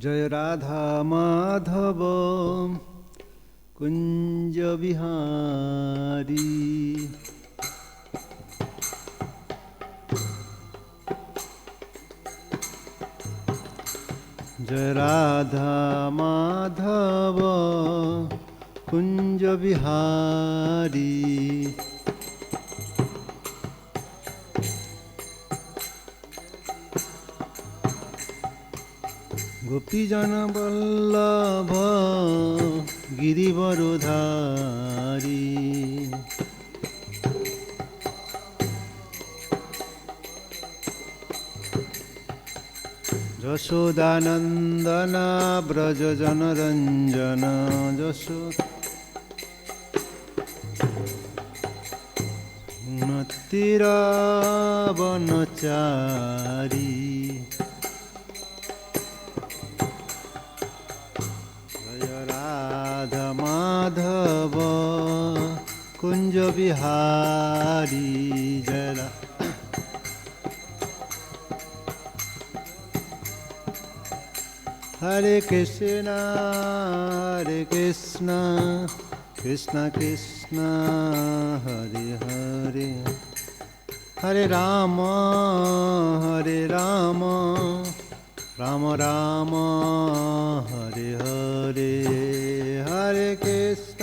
जय राधा माधव कुंज बिहारी। जय राधा माधव कुंज बिहारी। गोपीजन वल्लभ गिरिवरधारी। यशोदानंदन व्रज जनरंजन यशोमतिरवनचारी। माधव कुंज बिहारी। जय हरे कृष्ण कृष्ण कृष्ण हरे हरे, हरे राम राम राम हरे हरे, हरे कृष्ण।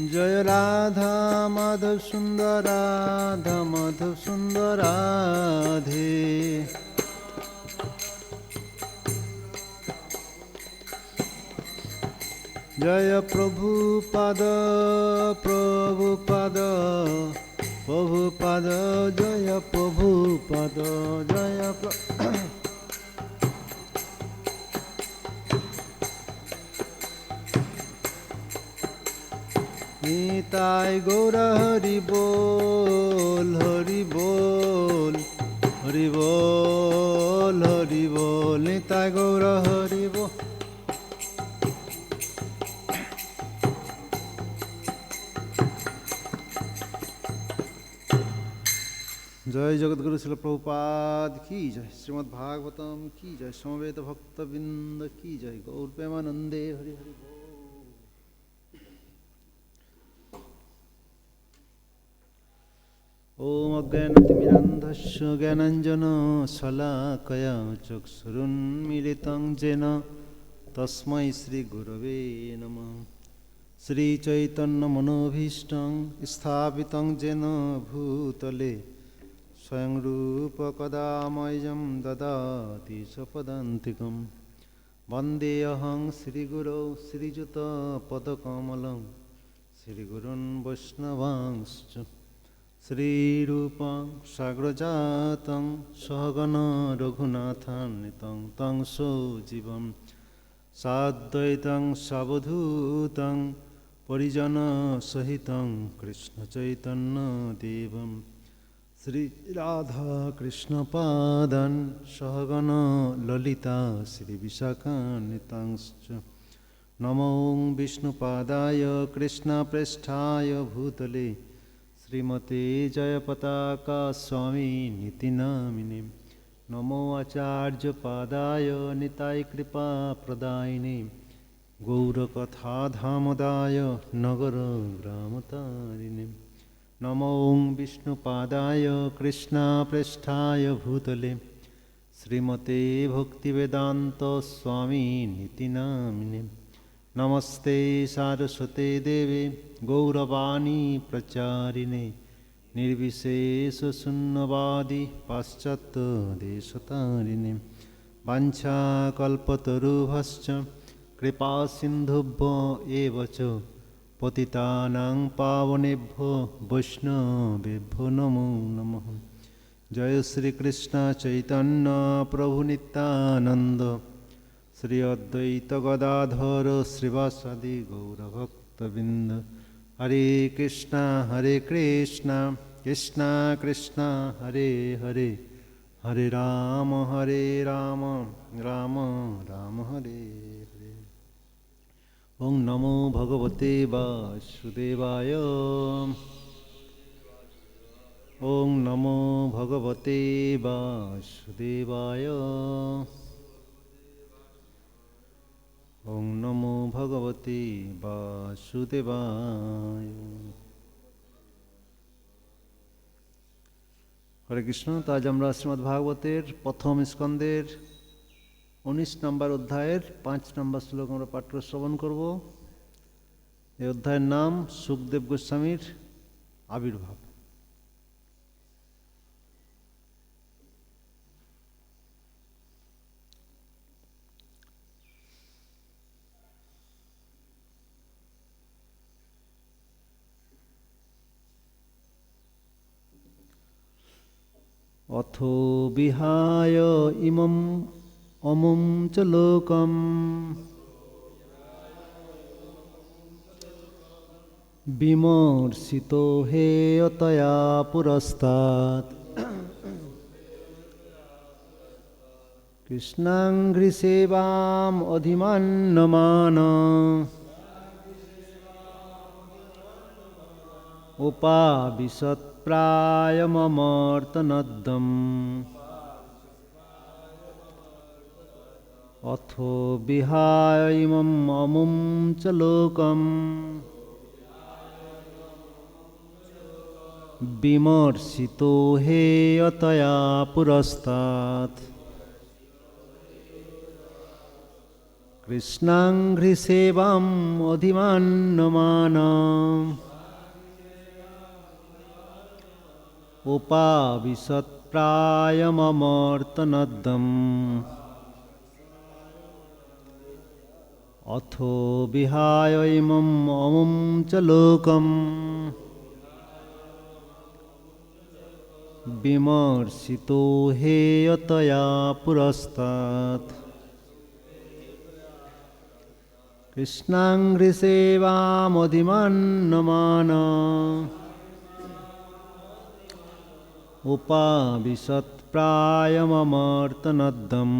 जय राधा माधव सुंदर राधा माधव सुंदर राधे। जय प्रभुपाद प्रभुपाद प्रभुपाद जय प्रभुपाद जय निताय गौर हरि बोल हरि बोल हरि बोल हरि बोल निताय गौर हरि बोल। जय जगद्गुरु श्रील प्रभुपाद की जय, श्रीमद् भागवतम की जय, समवेत भक्तबिंद की जय, गौर प्रेमानंदे हरि हरि बोल। ओम अज्ञानतिमिरान्धस्य ज्ञानाञ्जनशलाकया चक्षुरुन्मीलितं येन तस्मै श्रीगुरवे नमः। श्रीचैतन्यमनोभीष्टं स्थापितं येन भूतले स्वयं रूप कदा मह्यं ददाति स्वपदान्तिकं। वन्देऽहं श्रीगुरौ श्रीयुतपदकमलं श्रीगुरुन् वैष्णवांश्च। श्रीरूपं साग्रजातं सहगण रघुनाथान्वितं तं सजीवं साद्वैतं सावधूतं परिजनसहितं कृष्णचैतन्यदेवं श्रीराधाकृष्णपादान् सहगण ललिता श्रीविशाखान्वितांश्च। नमो विष्णुपादाय कृष्णप्रेष्ठाय भूतले श्रीमते जयपताका स्वामिनिति नामिने। नमो आचार्यपादाय निताय कृपाप्रदायिने गौरकथाधामदाय नगरग्रामतारिणे। नमो विष्णुपादाय कृष्णप्रेष्ठाय भूतले श्रीमते भक्तिवेदान्त स्वामिनिति नामिने। नमस्ते सारस्वते देवे गौरवाणी प्रचारिणे निर्विशेषशून्यवादी पाश्चात्यदेशतारिणे। वाञ्छाकल्पतरुभ्यश्च कृपासिन्धुभ्यो एव च पतितानां पावनेभ्यो वैष्णवेभ्यो नमो नमः। जय श्री कृष्ण चैतन्य प्रभु नित्यानंद श्री अद्वैत गदाधर श्रीवासादि गौरभक्तबिंद। हरे कृष्णा कृष्णा कृष्णा हरे हरे, হরে রাম রাম রাম হরে হরে। ওং নমো ভগবতে বাসুদেবায়। ওং নমো ভগবতে বাসুদেবায়। ওং নমো ভগবতে বাসুদেবায়। হরে কৃষ্ণ। তো আজ আমরা শ্রীমদ্ ভাগবতের প্রথম স্কন্ধের 19 নম্বর অধ্যায়ের 5 নম্বর শ্লোক আমরা পাঠ করে শ্রবণ করব। এই অধ্যায়ের নাম সুখদেব গোস্বামীর আবির্ভাব। অথো বিহায় ইমম অমুম চ লোকম বিমর্ষিতো হেয়তয়া পুরস্তাৎ কৃষ্ণাঙ্ঘ্রিসেবাম অধিমান্যমান উপাবিশৎ প্রায়মমর্তনদ্যম অথো বিহায় ইমম অমুম চ লোকম বিমর্ষিতো হেয়তয়া পুরস্তাৎ কৃষ্ণাঙ্ঘ্রিসেবাম অধিমান্যমান উপাবিশৎ প্রায়মমর্তনদ্যম অথো বিহায় ইমম অমুম চ লোকম বিমর্ষিতো হেয়তয়া পুরস্তাৎ কৃষ্ণাঙ্ঘ্রিসেবামধিমান্যমান উপাবিশৎ প্রায়মমর্তনদ্যম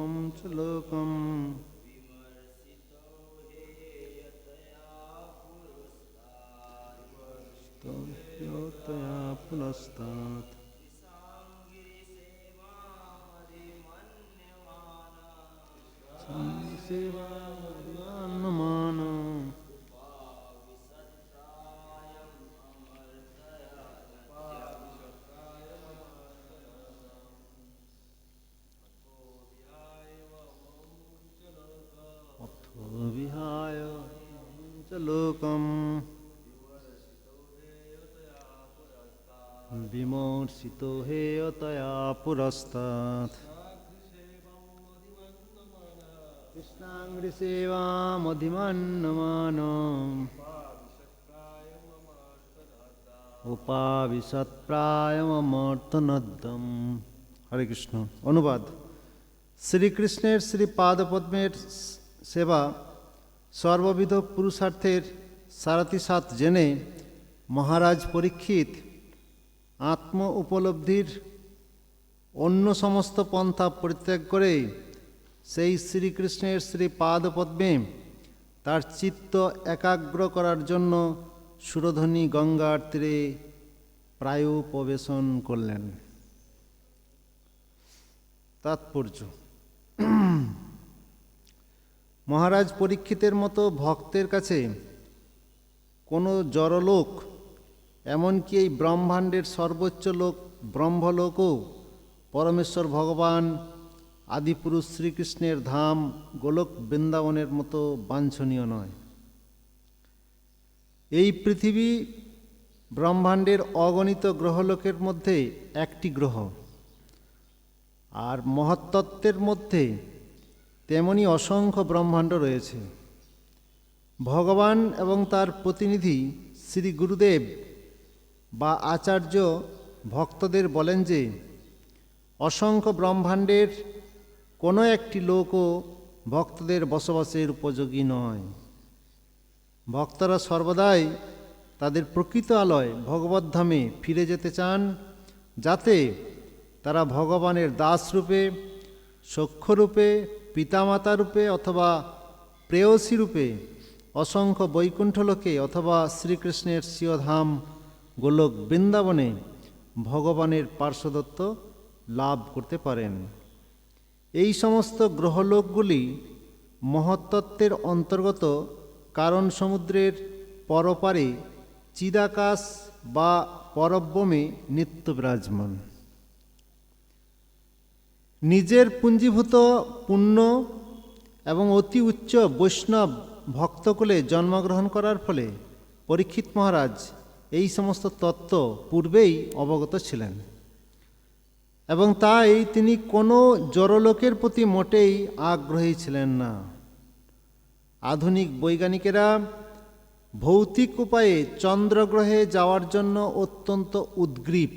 অমুম চ লোকম হেয়তয়া পুরস্তাৎ সেবামান অথো বিহায় চ লোকম বিমর্ষিতো হেয়তয়া পুরস্তাৎ কৃষ্ণাঙ্ঘ্রিসেবামধিমান্যমান উপাবিশৎ প্রায়মমর্তনদ্যম। হরে কৃষ্ণ। অনুবাদ। শ্রীকৃষ্ণের শ্রীপাদপদ্মের সেবা সর্ববিধ পুরুষার্থের সারথিসাৎ জেনে মহারাজ পরীক্ষিত আত্ম উপলব্ধির অন্য সমস্ত পন্থা পরিত্যাগ করে সেই শ্রীকৃষ্ণের শ্রীপাদপদ্মে তার চিত্ত একাগ্র করার জন্য সুরধ্বনি গঙ্গার তীরে প্রায়োপবেশন করলেন। তাৎপর্য: মহারাজ পরীক্ষিতের মতো ভক্তের কাছে কোনো জড়লোক, এমনকি এই ব্রহ্মাণ্ডের সর্বোচ্চ লোক ব্রহ্মলোকও পরমেশ্বর ভগবান আদিপুরুষ শ্রীকৃষ্ণের ধাম গোলক বৃন্দাবনের মতো বাঞ্ছনীয় নয়। এই পৃথিবী ব্রহ্মাণ্ডের অগণিত গ্রহলোকের মধ্যে একটি গ্রহ, আর মহত্তত্ত্বের মধ্যে তেমনি অসংখ্য ব্রহ্মাণ্ড রয়েছে। ভগবান এবং তার প্রতিনিধি শ্রী গুরুদেব বা আচার্য ভক্তদের বলেন যে অসংখ্য ব্রহ্মাণ্ডের কোনো একটি লোকও ভক্তদের বসবাসের উপযোগী নয়। ভক্তরা সর্বদাই তাদের প্রকৃত আলয় ভগবদ্ধামে ফিরে যেতে চান, যাতে তারা ভগবানের দাসরূপে, সখ্যরূপে, পিতামাতারূপে অথবা প্রেয়সী রূপে অসংখ্য বৈকুণ্ঠলোকে অথবা শ্রীকৃষ্ণের স্বীয়ধাম গোলক বৃন্দাবনে ভগবানের পার্শ্বদত্ত লাভ করতে পারেন। এই সমস্ত গ্রহলোকগুলি মহত্তত্ত্বের অন্তর্গত কারণ সমুদ্রের পরপারে চিদাকাশ বা পরব্রহ্মে নিত্য বিরাজমান। নিজের পুঞ্জীভূত পুণ্য এবং অতি উচ্চ বৈষ্ণব ভক্তকুলে জন্মগ্রহণ করার ফলে পরীক্ষিত মহারাজ এই সমস্ত তত্ত্ব পূর্বেই অবগত ছিলেন এবং তাই তিনি কোনো জড়লোকের প্রতি মোটেই আগ্রহী ছিলেন না। আধুনিক বৈজ্ঞানিকেরা ভৌতিক উপায়ে চন্দ্রগ্রহে যাওয়ার জন্য অত্যন্ত উদ্গ্রীব,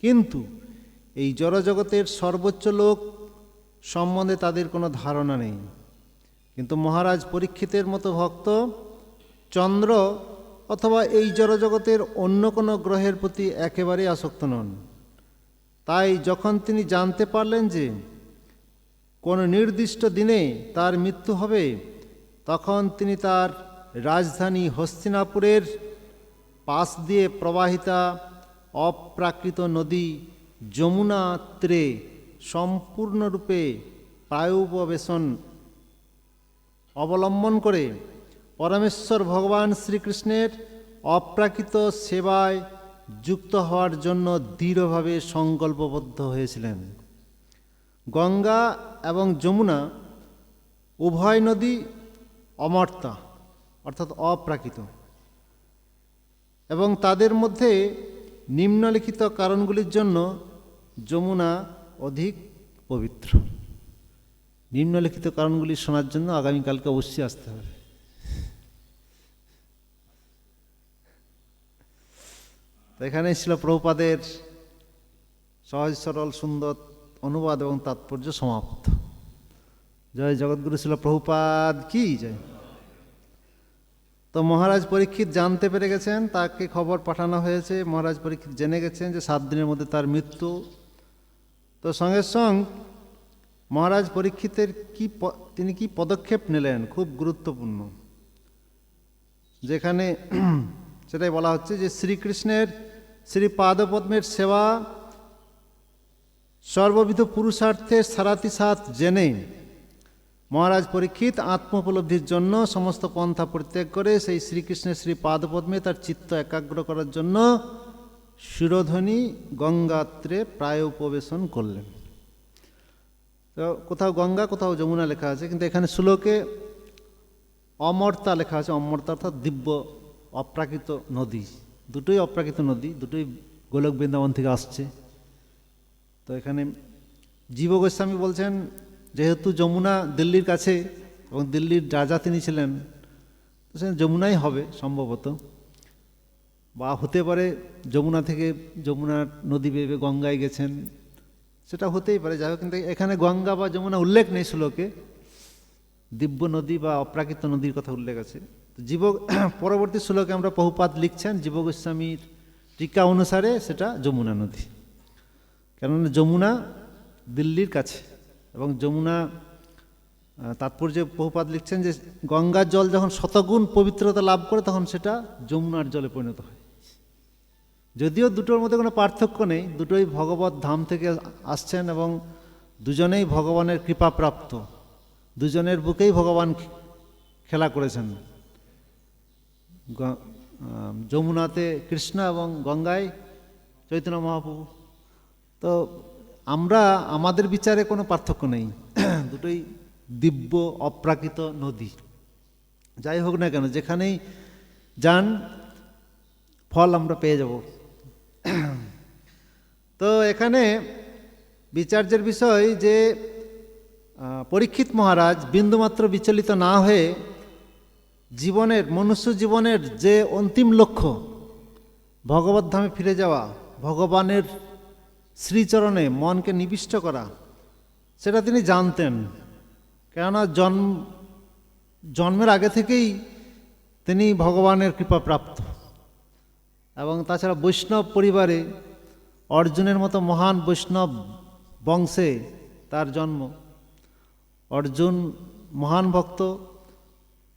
কিন্তু এই জড়জগতের সর্বোচ্চ লোক সম্বন্ধে তাদের কোনো ধারণা নেই। কিন্তু মহারাজ পরীক্ষিতের মতো ভক্ত চন্দ্র অথবা এই জড়জগতের অন্য কোনো গ্রহের প্রতি একেবারেই আসক্ত নন। তাই যখন তিনি জানতে পারলেন যে কোনো নির্দিষ্ট দিনে তার মৃত্যু হবে, তখন তিনি তার রাজধানী হস্তিনাপুরের পাশ দিয়ে প্রবাহিতা অপ্রাকৃত নদী যমুনা তীরে সম্পূর্ণরূপে প্রায়োপবেশন অবলম্বন করে পরমেশ্বর ভগবান শ্রীকৃষ্ণের অপ্রাকৃত সেবায় যুক্ত হওয়ার জন্য দৃঢ়ভাবে সংকল্পবদ্ধ হয়েছিলেন। গঙ্গা এবং যমুনা উভয় নদী অমর্তা অর্থাৎ অপ্রাকৃত, এবং তাদের মধ্যে নিম্নলিখিত কারণগুলির জন্য যমুনা অধিক পবিত্র। নিম্নলিখিত কারণগুলি শোনার জন্য আগামীকালকে অবশ্যই আসতে হবে। এখানে ছিল প্রভুপাদের সহজ সরল সুন্দর অনুবাদ এবং তাৎপর্য সমাপ্ত। জয় জগৎগুরু ছিল প্রভুপাদ কি জয়। তো মহারাজ পরীক্ষিত জানতে পেরে গেছেন, তাকে খবর পাঠানো হয়েছে। মহারাজ পরীক্ষিত জেনে গেছেন যে 7 দিনের মধ্যে তার মৃত্যু। তো সঙ্গে সঙ্গে মহারাজ পরীক্ষিতের তিনি কি পদক্ষেপ নিলেন খুব গুরুত্বপূর্ণ, যেখানে সেটাই বলা হচ্ছে যে শ্রীকৃষ্ণের শ্রীপাদপদ্মের সেবা সর্ববিধ পুরুষার্থের সারাতিসাত জেনে মহারাজ পরীক্ষিত আত্মোপলব্ধির জন্য সমস্ত পন্থা পরিত্যাগ করে সেই শ্রীকৃষ্ণের শ্রীপাদপদ্মে তার চিত্ত একাগ্র করার জন্য শিরোধ্বনি গঙ্গাত্রে প্রায় উপবেশন করলেন। তো কোথাও গঙ্গা কোথাও যমুনা লেখা আছে, কিন্তু এখানে শ্লোকে অমর্তা লেখা আছে। অমর্তা অর্থাৎ দিব্য অপ্রাকৃত নদী। দুটোই অপ্রাকৃত নদী, দুটোই গোলক বৃন্দাবন থেকে আসছে। তো এখানে জীব গোস্বামী বলছেন, যেহেতু যমুনা দিল্লির কাছে এবং দিল্লির রাজা তিনি ছিলেন, তো সে যমুনাই হবে সম্ভবত, বা হতে পারে যমুনা থেকে যমুনা নদী বেয়ে গঙ্গায় গেছেন, সেটা হতেই পারে। যাই হোক, কিন্তু এখানে গঙ্গা বা যমুনা উল্লেখ নেই শ্লোকে, দিব্য নদী বা অপ্রাকৃত নদীর কথা উল্লেখ আছে। পরবর্তী শ্লোকে আমরা প্রভুপাদ লিখছেন জীব গোস্বামীর টিকা অনুসারে সেটা যমুনা নদী, কেননা যমুনা দিল্লির কাছে। এবং যমুনা তাৎপর্যে প্রভুপাদ লিখছেন যে গঙ্গার জল যখন শতগুণ পবিত্রতা লাভ করে, তখন সেটা যমুনার জলে পরিণত হয়। যদিও দুটোর মধ্যে কোনো পার্থক্য নেই, দুটোই ভগবত ধাম থেকে আসছেন এবং দুজনেই ভগবানের কৃপাপ্রাপ্ত, দুজনের বুকেই ভগবান খেলা করেছেন। যমুনাতে কৃষ্ণ এবং গঙ্গায় চৈতন্য মহাপ্রভু। তো আমরা আমাদের বিচারে কোনো পার্থক্য নেই, দুটোই দিব্য অপ্রাকৃত নদী। যাই হোক না কেন, যেখানেই যান ফল আমরা পেয়ে যাব। তো এখানে বিচার্যের বিষয় যে পরীক্ষিত মহারাজ বিন্দুমাত্র বিচলিত না হয়ে জীবনের, মনুষ্য জীবনের যে অন্তিম লক্ষ্য ভগবত ধামে ফিরে যাওয়া, ভগবানের শ্রীচরণে মনকে নিবিষ্ট করা, সেটা তিনি জানতেন, কেননা জন্মের আগে থেকেই তিনি ভগবানের কৃপা প্রাপ্ত, এবং তাছাড়া বৈষ্ণব পরিবারে অর্জুনের মতো মহান বৈষ্ণব বংশে তার জন্ম। অর্জুন মহান ভক্ত,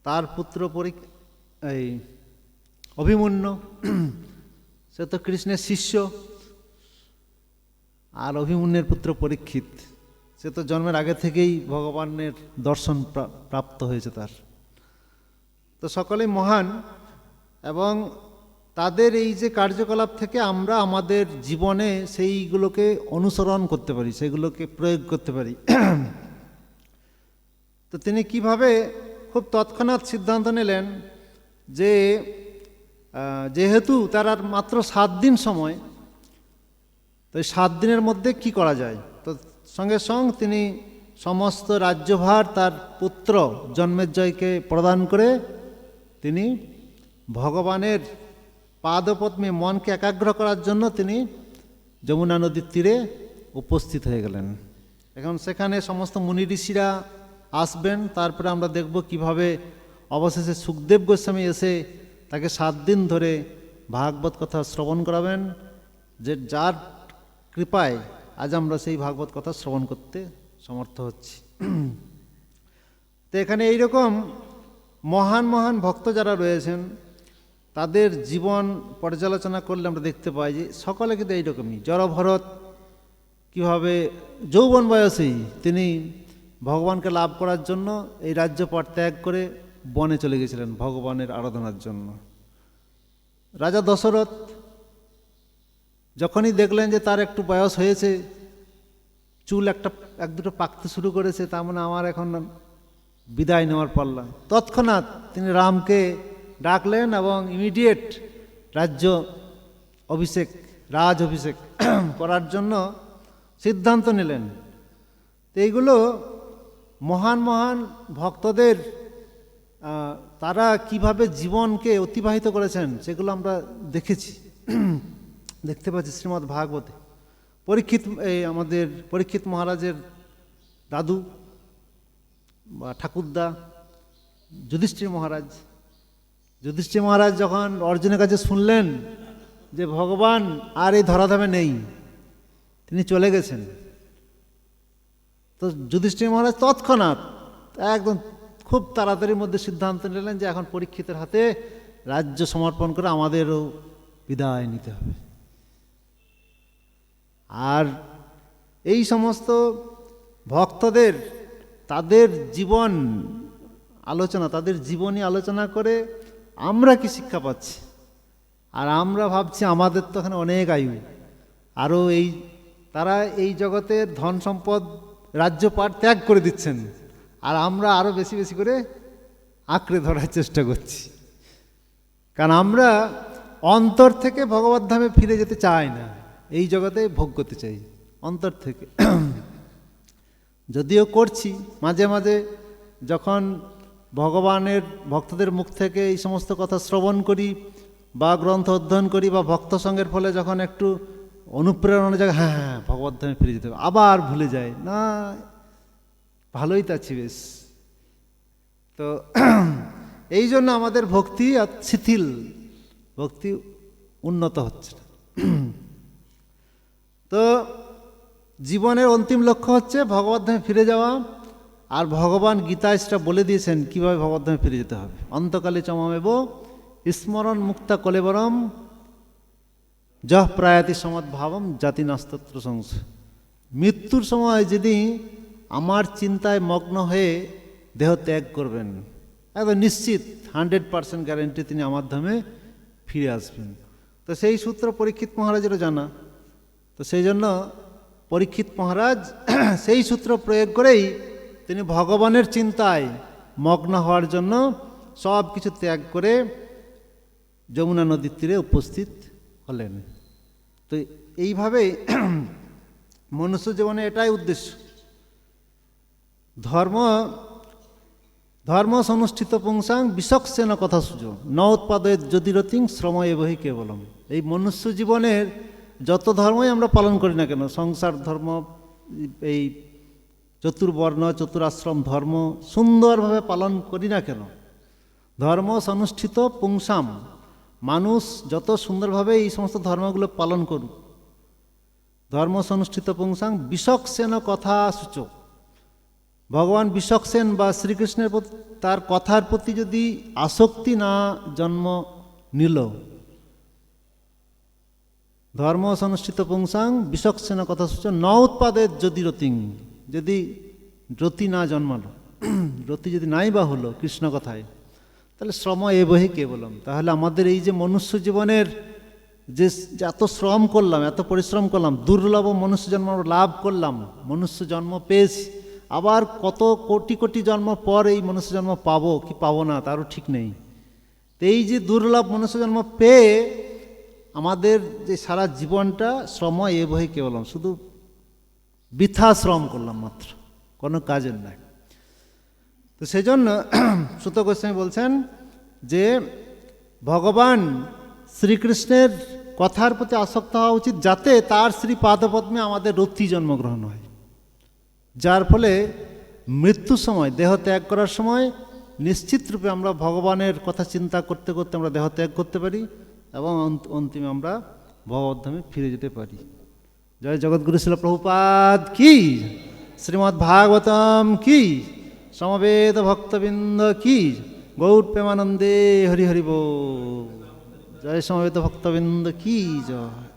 তার পুত্র অভিমন্যু সে তো কৃষ্ণের শিষ্য, আর অভিমন্যুর পুত্র পরীক্ষিত সে তো জন্মের আগে থেকেই ভগবানের দর্শন প্রাপ্ত হয়েছে তার। তো সকলেই মহান, এবং তাদের এই যে কার্যকলাপ থেকে আমরা আমাদের জীবনে সেইগুলোকে অনুসরণ করতে পারি, সেগুলোকে প্রয়োগ করতে পারি। তো তিনি কিভাবে খুব তৎক্ষণাৎ সিদ্ধান্ত নিলেন যে যেহেতু তার আর মাত্র 7 দিন সময়, তো এই 7 দিনের মধ্যে কি করা যায়, তো সঙ্গে সঙ্গে তিনি সমস্ত রাজ্যভার তার পুত্র জন্মেজয়কে প্রদান করে তিনি ভগবানের পাদপদ্মে মনকে একাগ্র করার জন্য তিনি যমুনা নদীর তীরে উপস্থিত হয়ে গেলেন। এখন সেখানে সমস্ত মুনি ঋষিরা আসবেন, তারপরে আমরা দেখব কিভাবে অবশেষে সুখদেব গোস্বামী এসে তাকে 7 দিন ধরে ভাগবত কথা শ্রবণ করাবেন, যে যার কৃপায় আজ আমরা সেই ভাগবত কথা শ্রবণ করতে সমর্থ হচ্ছি। তো এখানে এইরকম মহান মহান ভক্ত যারা রয়েছেন তাদের জীবন পর্যালোচনা করলে আমরা দেখতে পাই যে সকলে কিন্তু এইরকমই। জড়ভরত কীভাবে যৌবন বয়সেই তিনি ভগবানকে লাভ করার জন্য এই রাজ্যপাট ত্যাগ করে বনে চলে গেছিলেন ভগবানের আরাধনার জন্য। রাজা দশরথ যখনই দেখলেন যে তার একটু বয়স হয়েছে, চুল এক দুটো পাকতে শুরু করেছে, তার মানে আমার এখন বিদায় নেওয়ার পাল্লা, তৎক্ষণাৎ তিনি রামকে ডাকলেন এবং ইমিডিয়েট রাজ অভিষেক করার জন্য সিদ্ধান্ত নিলেন। তো এইগুলো মহান মহান ভক্তদের তারা কিভাবে জীবনকে অতিবাহিত করেছেন সেগুলো আমরা দেখেছি, দেখতে পাচ্ছি শ্রীমদ্ ভাগবতে। আমাদের পরীক্ষিত মহারাজের দাদু বা ঠাকুরদা যুধিষ্ঠির মহারাজ যখন অর্জুনের কাছে শুনলেন যে ভগবান আর এই ধরাধামে নেই, তিনি চলে গেছেন, তো যুধিষ্ঠির মহারাজ তৎক্ষণাৎ একদম খুব তাড়াতাড়ির মধ্যে সিদ্ধান্ত নিলেন যে এখন পরীক্ষিতের হাতে রাজ্য সমর্পণ করে আমাদেরও বিদায় নিতে হবে। আর এই সমস্ত ভক্তদের তাদের জীবনী আলোচনা করে আমরা কি শিক্ষা পাচ্ছি, আর আমরা ভাবছি আমাদের তো এখানে অনেক আয়ু, আরও তারা এই জগতের ধন সম্পদ রাজ্যপাট ত্যাগ করে দিচ্ছেন, আর আমরা আরও বেশি বেশি করে আঁকড়ে ধরার চেষ্টা করছি। কারণ আমরা অন্তর থেকে ভগবত ধামে ফিরে যেতে চাই না, এই জগতে ভোগ করতে চাই অন্তর থেকে। যদিও করছি মাঝে মাঝে, যখন ভগবানের ভক্তদের মুখ থেকে এই সমস্ত কথা শ্রবণ করি বা গ্রন্থ অধ্যয়ন করি বা ভক্ত সঙ্গের ফলে যখন একটু অনুপ্রেরণা জায়গা, হ্যাঁ ভগবত ধামে ফিরে যেতে হবে, আবার ভুলে যায় না, ভালোই তাছি বেশ। তো এই জন্য আমাদের ভক্তি শিথিল, ভক্তি উন্নত হচ্ছে না। তো জীবনের অন্তিম লক্ষ্য হচ্ছে ভগবত ধামে ফিরে যাওয়া, আর ভগবান গীতায় সেটা বলে দিয়েছেন কীভাবে ভগবত ধামে ফিরে যেতে হবে। অন্তকালে চমামেব স্মরণ মুক্তা কলেবরম যহ প্রায়াতি সমদ্ভাবম জাতি নাস্তত্র সংশয়। মৃত্যুর সময় যদি আমার চিন্তায় মগ্ন হয়ে দেহ ত্যাগ করবেন, একদম নিশ্চিত 100% গ্যারেন্টি তিনি আমার ধামে ফিরে আসবেন। তো সেই সূত্র পরীক্ষিত মহারাজেরও জানা, তো সেই জন্য পরীক্ষিত মহারাজ সেই সূত্র প্রয়োগ করেই তিনি ভগবানের চিন্তায় মগ্ন হওয়ার জন্য সব কিছু ত্যাগ করে যমুনা নদীর তীরে উপস্থিত হলেন। তো এইভাবেই মনুষ্য জীবনে এটাই উদ্দেশ্য। ধর্ম অনুষ্ঠিত পুংসাং বিচক্ষণ কথা সুযোগ ন উৎপাদে যদিরতিং শ্রম এবহি কেবলম। এই মনুষ্য জীবনের যত ধর্মই আমরা পালন করি না কেন, সংসার ধর্ম, এই চতুর্বর্ণ চতুরাশ্রম ধর্ম সুন্দরভাবে পালন করি না কেন? ধর্ম অনুষ্ঠিত পুংসাম, মানুষ যত সুন্দরভাবে এই সমস্ত ধর্মগুলো পালন করুক। ধর্ম অনুষ্ঠিত পুংসাং বিশকসেন কথা সূচক, ভগবান বিশকসেন বা শ্রীকৃষ্ণের প্রতি তার কথার প্রতি যদি আসক্তি না জন্ম নিল, ধর্ম অনুষ্ঠিত পুংসাং বিশকসেন কথা সূচক ন উৎপাদের যদি রতিং, যদি রতি না জন্মালো, রতি যদি নাই বা হলো কৃষ্ণ কথায়, তাহলে শ্রম এবহি কেবলম। তাহলে আমাদের এই যে মনুষ্য জীবনের যে এত শ্রম করলাম, এত পরিশ্রম করলাম, দুর্লভ মনুষ্য জন্ম লাভ করলাম, মনুষ্য জন্ম পেয়েছি, আবার কত কোটি কোটি জন্ম পর এই মনুষ্য জন্ম পাবো কি পাবো না তারও ঠিক নেই। তো এই যে দুর্লভ মনুষ্য জন্ম পেয়ে আমাদের যে সারা জীবনটা শ্রম এবহি কেবলম, শুধু বৃথা শ্রম করলাম মাত্র, কোনো কাজের নাই। তো সেই জন্য সুত গোস্বামী বলছেন যে ভগবান শ্রীকৃষ্ণের কথার প্রতি আসক্ত হওয়া উচিত, যাতে তার শ্রী পাদপদ্মে আমাদের রতি জন্মগ্রহণ হয়, যার ফলে মৃত্যুর সময় দেহ ত্যাগ করার সময় নিশ্চিত রূপে আমরা ভগবানের কথা চিন্তা করতে করতে আমরা দেহ ত্যাগ করতে পারি এবং অন্তিমে আমরা ভগবদ্ধামে ফিরে যেতে পারি। জয় জগৎগুরু শিল প্রভুপাদ কি, শ্রীমদ্ ভাগবতম কি, সমবেত ভক্তবৃন্দ কি, গৌর প্রেমানন্দে হরি হরি বল। জয় সমবেত ভক্তবৃন্দ কি জয়।